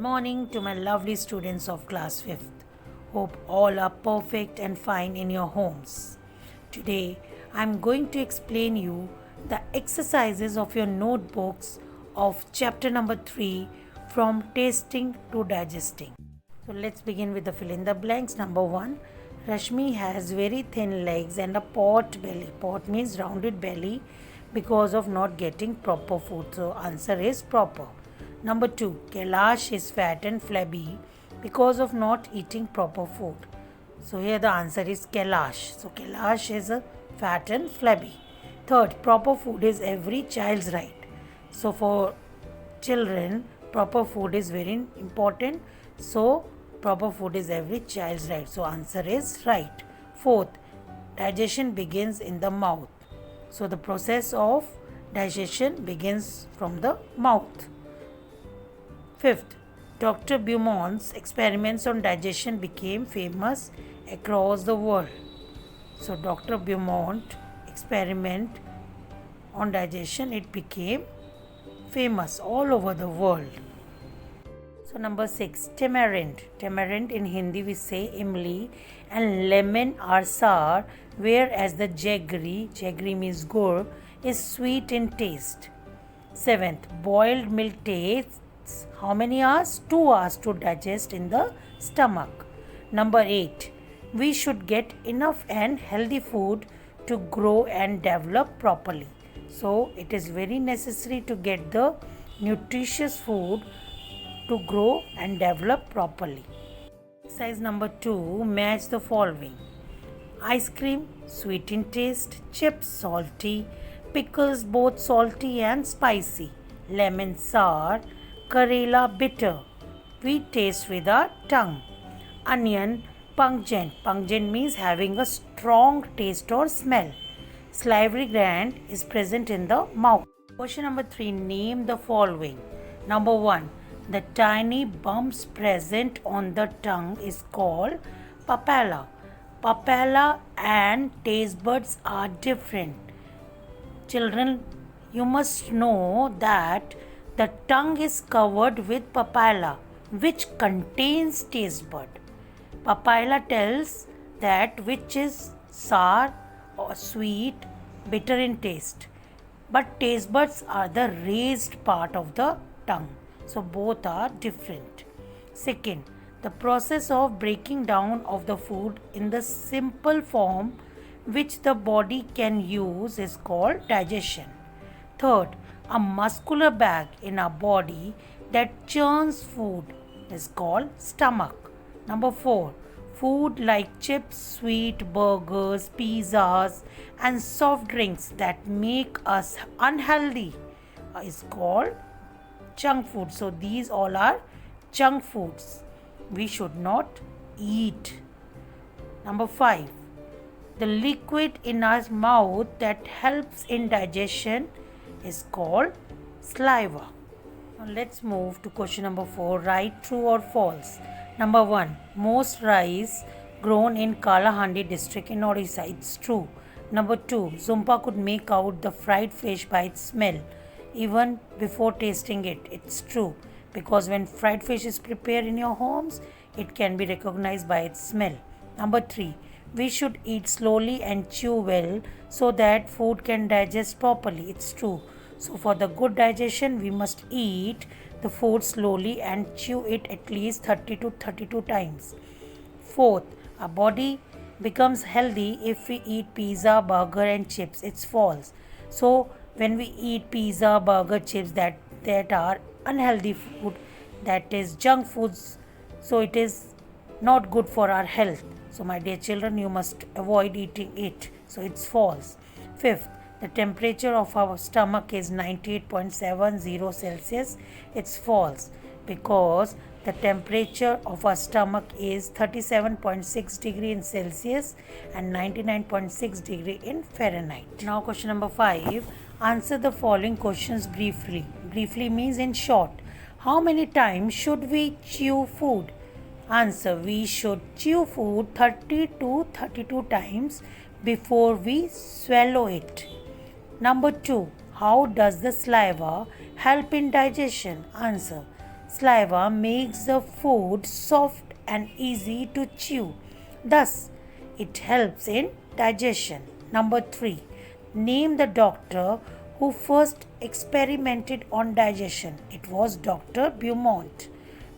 morning to my lovely students of class 5th. Hope all are perfect and fine in your homes. Today I am going to explain you the exercises of your notebooks of chapter number 3 from tasting to digesting. So let's begin with the fill in the blanks. Number 1, Rashmi has very thin legs and a pot belly. Pot means rounded belly because of not getting proper food. So answer is proper. Number 2, Kailash is fat and flabby because of not eating proper food. So here the answer is Kailash. So Kailash is a fat and flabby. Third, proper food is every child's right. So for children, proper food is very important. So proper food is every child's right. So answer is right. Fourth, digestion begins in the mouth. So the process of digestion begins from the mouth. Fifth, Dr. Beaumont's experiments on digestion became famous across the world. So Dr. Beaumont experiment on digestion, it became famous all over the world. So number 6, tamarind. Tamarind in Hindi we say imli and lemon are sour, whereas the jaggery means gur, is sweet in taste. 7th, boiled milk takes how many hours? 2 hours to digest in the stomach. Number 8, we should get enough and healthy food to grow and develop properly. So it is very necessary to get the nutritious food to grow and develop properly. Exercise number 2, match the following. Ice cream, sweet in taste. Chips, salty. Pickles, both salty and spicy. Lemon, sour. Karela, bitter. We taste with our tongue. Onion, pungent. Pungent means having a strong taste or smell. Salivary gland is present in the mouth. Question number 3, name the following. Number 1, the tiny bumps present on the tongue is called papilla. Papilla and taste buds are different. Children, you must know that the tongue is covered with papilla, which contains taste bud. Papilla tells that which is sour or sweet, bitter in taste. But taste buds are the raised part of the tongue. So both are different. Second, the process of breaking down of the food in the simple form which the body can use is called digestion. Third, a muscular bag in our body that churns food is called stomach. Number 4, food like chips, sweet, burgers, pizzas and soft drinks that make us unhealthy is called junk food. So these all are junk foods we should not eat. Number 5, the liquid in our mouth that helps in digestion is called saliva. Now let's move to question number 4. Write true or false. Number 1, most rice grown in Kalahandi district in Odisha. It's true. Number 2, Zumpa could make out the fried fish by its smell even before tasting it. It's true, because when fried fish is prepared in your homes, it can be recognized by its smell. Number 3, we should eat slowly and chew well so that food can digest properly. It's true. So for the good digestion, we must eat the food slowly and chew it at least 30 to 32 times. Fourth, our body becomes healthy if we eat pizza, burger and chips. It's false. So when we eat pizza, burger, chips that are unhealthy food, that is junk foods, so it is not good for our health. So my dear children, you must avoid eating it. So it's false. Fifth, the temperature of our stomach is 98.70 Celsius. It's false, because the temperature of our stomach is 37.6 degree in Celsius and 99.6 degree in Fahrenheit. Now question number 5. Answer the following questions briefly. Briefly means in short. How many times should we chew food? Answer, we should chew food 30 to 32 times before we swallow it. Number 2, how does the saliva help in digestion? Answer, Saliva makes the food soft and easy to chew. Thus, it helps in digestion. Number 3. Name the doctor who first experimented on digestion. It was Dr. Beaumont.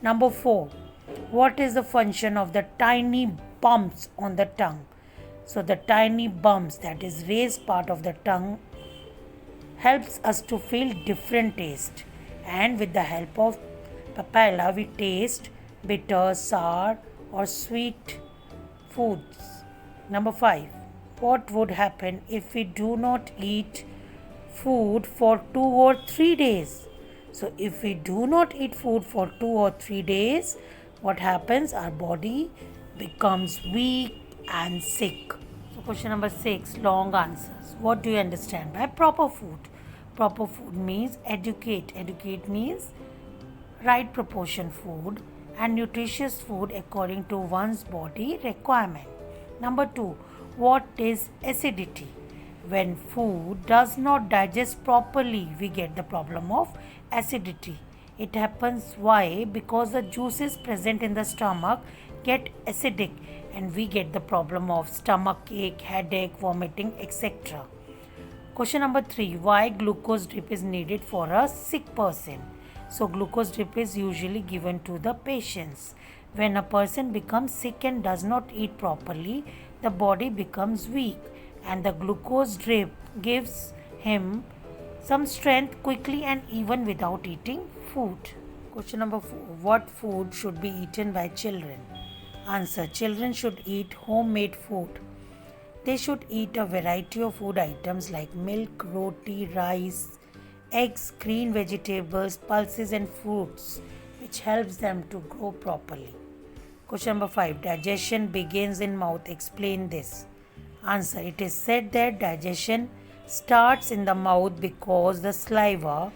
Number 4. What is the function of the tiny bumps on the tongue? So, the tiny bumps, that is raised part of the tongue, helps us to feel different taste, and with the help of papilla we taste bitter, sour or sweet foods. Number 5. What would happen if we do not eat food for 2 or 3 days? So if we do not eat food for 2 or 3 days, what happens? Our body becomes weak and sick. So question number 6, long answers. What do you understand by proper food? Proper food means educate. Educate means right proportion food and nutritious food according to one's body requirement. Number 2, what is acidity? When food does not digest properly, we get the problem of acidity. It happens why? Because the juices present in the stomach get acidic and we get the problem of stomach ache, headache, vomiting, etc. Question number 3, why glucose drip is needed for a sick person? So glucose drip is usually given to the patients. When a person becomes sick and does not eat properly, the body becomes weak and the glucose drip gives him some strength quickly and even without eating food. Question number 4, what food should be eaten by children? Answer, children should eat homemade food. They should eat a variety of food items like milk, roti, rice, eggs, green vegetables, pulses and fruits, which helps them to grow properly. Question number 5. Digestion begins in mouth. Explain this. Answer. It is said that digestion starts in the mouth because the saliva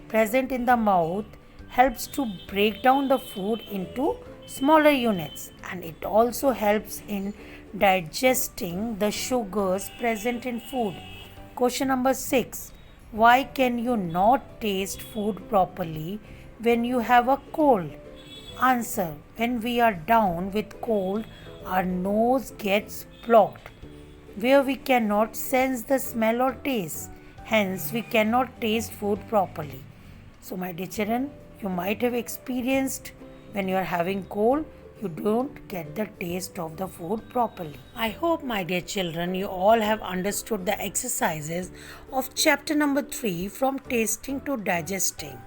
present in the mouth helps to break down the food into smaller units, and it also helps in digesting the sugars present in food. Question number 6. Why can you not taste food properly when you have a cold? Answer. When we are down with cold, our nose gets blocked, where we cannot sense the smell or taste. Hence, we cannot taste food properly. So, my dear children, you might have experienced when you are having cold, you don't get the taste of the food properly. I hope, my dear children, you all have understood the exercises of chapter number 3 from tasting to digesting.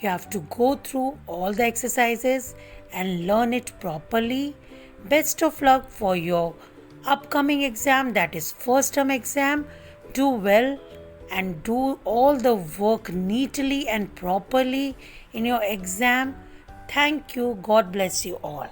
You have to go through all the exercises and learn it properly. Best of luck for your upcoming exam, that is first term exam. Do well and do all the work neatly and properly in your exam. Thank you. God bless you all.